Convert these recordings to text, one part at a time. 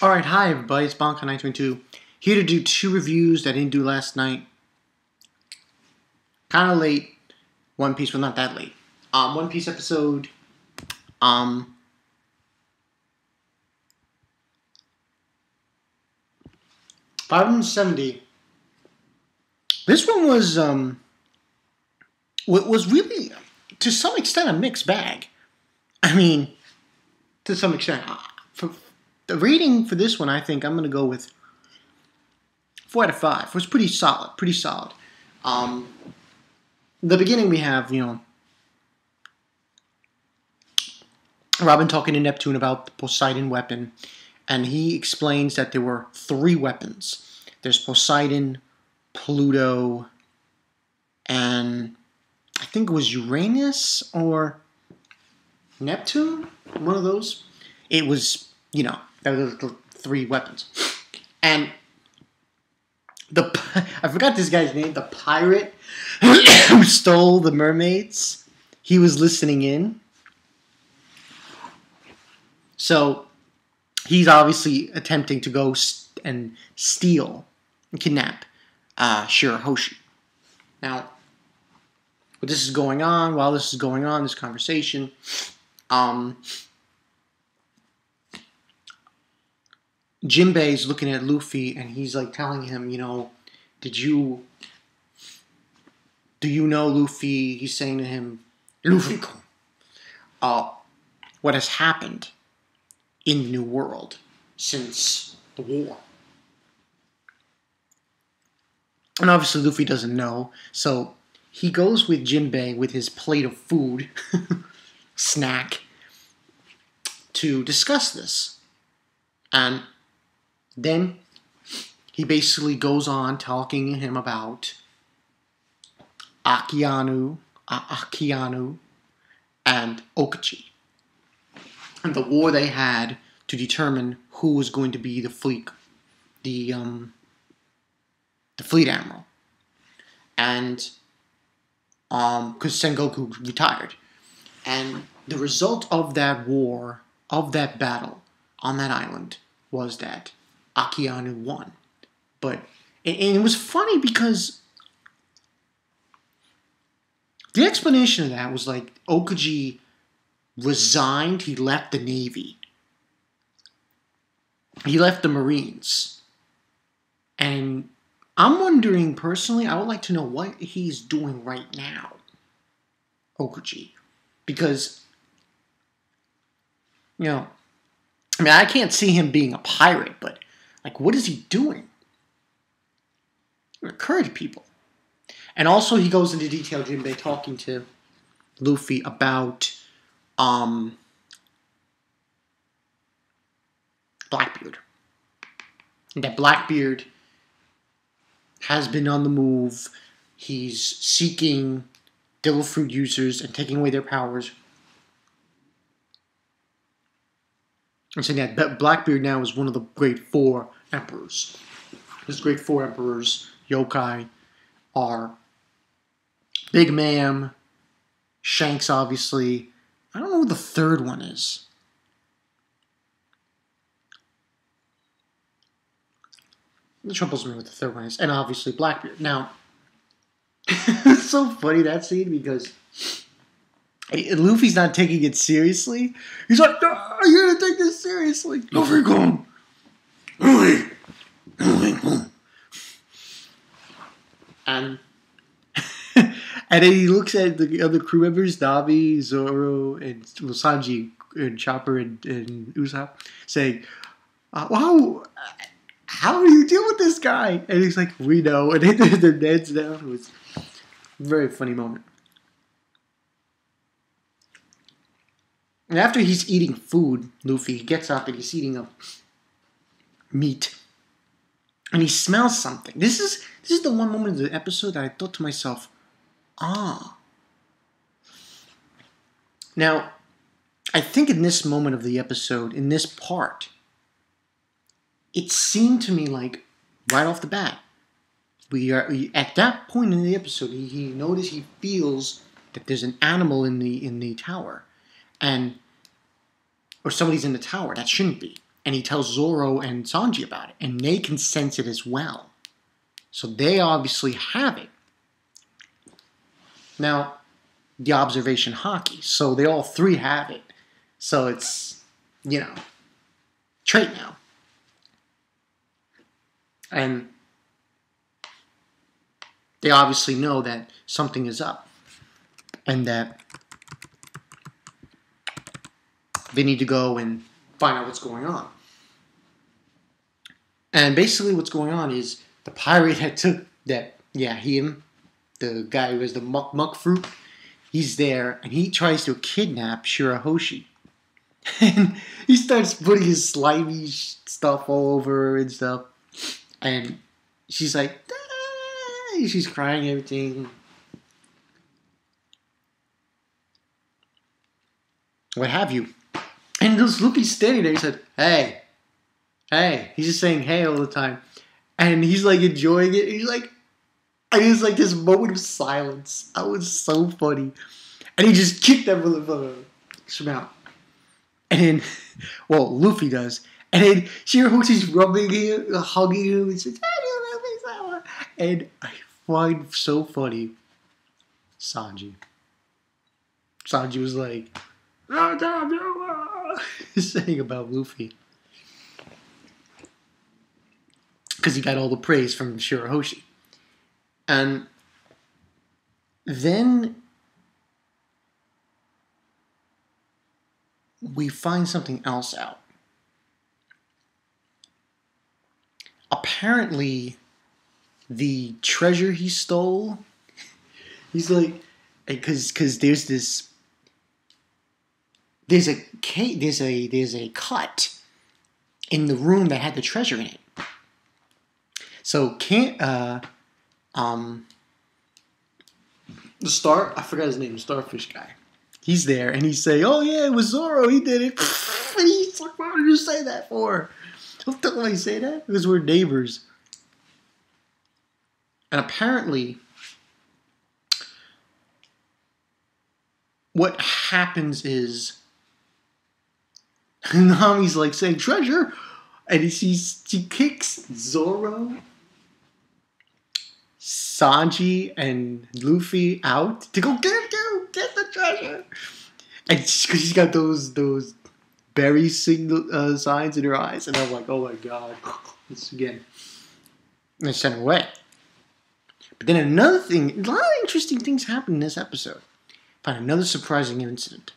Alright, hi everybody, it's Bonka922. Here to do two reviews that I didn't do last night. Kinda late. One Piece, but not that late. One Piece episode. 570. This one was really, to some extent, a mixed bag. I mean, to some extent. For the rating for this one, I think I'm going to go with 4 out of 5. It was pretty solid, in the beginning we have, Robin talking to Neptune about the Poseidon weapon, and he explains that there were 3 weapons. There's Poseidon, Pluto, and I think it was Uranus or Neptune, one of those. It was, that were the 3 weapons. And I forgot this guy's name, the pirate who stole the mermaids. He was listening in. So he's obviously attempting to go and steal and kidnap Shirahoshi. Now, while this is going on, this conversation, Jinbei's looking at Luffy and he's like telling him, do you know Luffy? He's saying to him, Luffy, what has happened in the New World since the war? And obviously Luffy doesn't know, so he goes with Jinbei with his plate of food, snack, to discuss this. And then he basically goes on talking to him about Akainu and Aokiji, and the war they had to determine who was going to be the fleet admiral, and because Sengoku retired, and the result of that war, of that battle on that island, was that Akainu won. And it was funny because the explanation of that was like Aokiji resigned, he left the Navy. He left the Marines. And I'm wondering, personally, I would like to know what he's doing right now, Aokiji. Because, I can't see him being a pirate, but, what is he doing? Encourage people. And also he goes into detail, Jinbei, talking to Luffy about Blackbeard. And that Blackbeard has been on the move. He's seeking Devil Fruit users and taking away their powers. And saying that Blackbeard now is one of the Great 4 Emperors. His Great 4 Emperors, yokai, are Big Ma'am, Shanks, obviously. I don't know who the third one is. It troubles me what the third one is. And obviously Blackbeard. Now, it's so funny, that scene, because Luffy's not taking it seriously. He's like, no, you gotta take this seriously. Luffy, come. Luffy, come. And then he looks at the other crew members, Nami, Zoro, and Sanji, and Chopper, and Usopp, saying, wow, how do you deal with this guy? And he's like, we know. And then their heads down. It was a very funny moment. And after he's eating food, Luffy, he gets up and he's eating a meat. And he smells something. This is the one moment of the episode that I thought to myself, Now, I think in this moment of the episode, in this part, it seemed to me like, right off the bat, at that point in the episode, he feels that there's an animal in the tower, or somebody's in the tower. That shouldn't be. And he tells Zoro and Sanji about it. And they can sense it as well. So they obviously have it. Now, the observation haki. So they all three have it. So it's, trait now. And they obviously know that something is up. And that they need to go and find out what's going on. And basically what's going on is the pirate that took that, him, the guy who has the muck fruit, he's there, and he tries to kidnap Shirahoshi. And he starts putting his slimy stuff all over her and stuff. And she's like, ah! She's crying and everything. What have you. And this Luffy's standing there, he said, hey. He's just saying hey all the time. And he's like enjoying it. He's like, and it was like this moment of silence. That was so funny. And he just kicked that motherfucker out. And then, well, Luffy does. And then Shirahoshi's rubbing him, hugging him, and says, I love me so much. And I find so funny Sanji. Sanji was like, saying about Luffy. Because he got all the praise from Shirahoshi. And then we find something else out. Apparently, the treasure he stole, he's like, because there's a cut in the room that had the treasure in it. So I forgot his name, the starfish guy. He's there, and he's saying, oh yeah, it was Zoro, he did it. And he's like, what did you say that for? Don't tell me say that, because we're neighbors. And apparently, what happens is, Nami's like saying, treasure, and she kicks Zoro, Sanji, and Luffy out to go get the treasure. And because she's got those berry signal signs in her eyes, and I'm like, oh my god, this again. And I sent her away. But then another thing, a lot of interesting things happen in this episode. Find another surprising incident.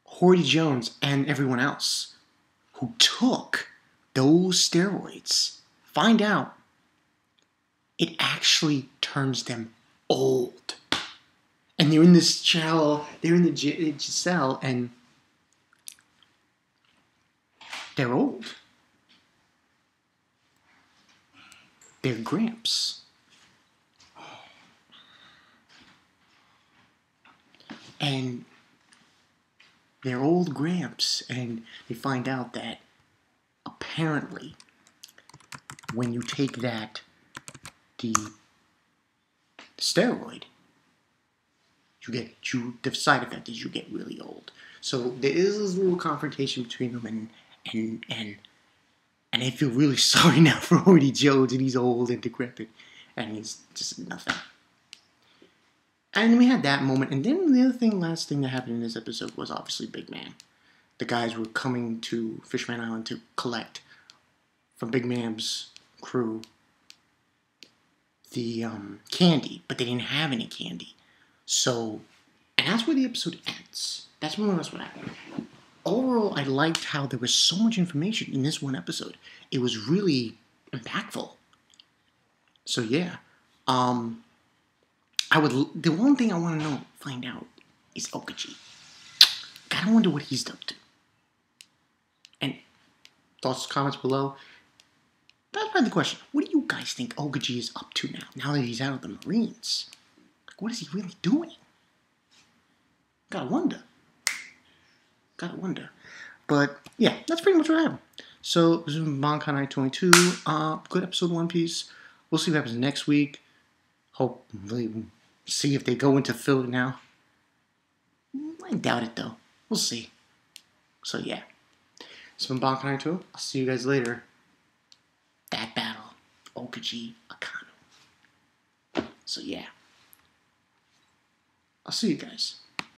Hordy Jones and everyone else who took those steroids find out it actually turns them old. And they're in this cell, and they're old. They're Gramps. And they're old Gramps, and they find out that apparently when you take the steroid, the side effect is you get really old. So there is this little confrontation between them, and I feel really sorry now for Hordy Jones, and he's old and decrepit, and he's just nothing. And we had that moment, and then the other last thing that happened in this episode was obviously Big Man. The guys were coming to Fishman Island to collect from Big Man's crew the candy, but they didn't have any candy. So, and that's where the episode ends. That's more or less what happened. Overall, I liked how there was so much information in this one episode. It was really impactful. So yeah, the one thing I want to find out is Aokiji. Gotta wonder what he's up to. And thoughts, comments below. That's probably the question. What do you guys think Aokiji is up to now that he's out of the Marines? Like, what is he really doing? Gotta wonder. But yeah, that's pretty much what happened. So this is Bankai Night 22. Good episode of One Piece. We'll see what happens next week. Hopefully, see if they go into Philly now. I doubt it though. We'll see. So yeah. It's been Bankai 2. I'll see you guys later. That battle. Aokiji, Akainu. So yeah. I'll see you guys.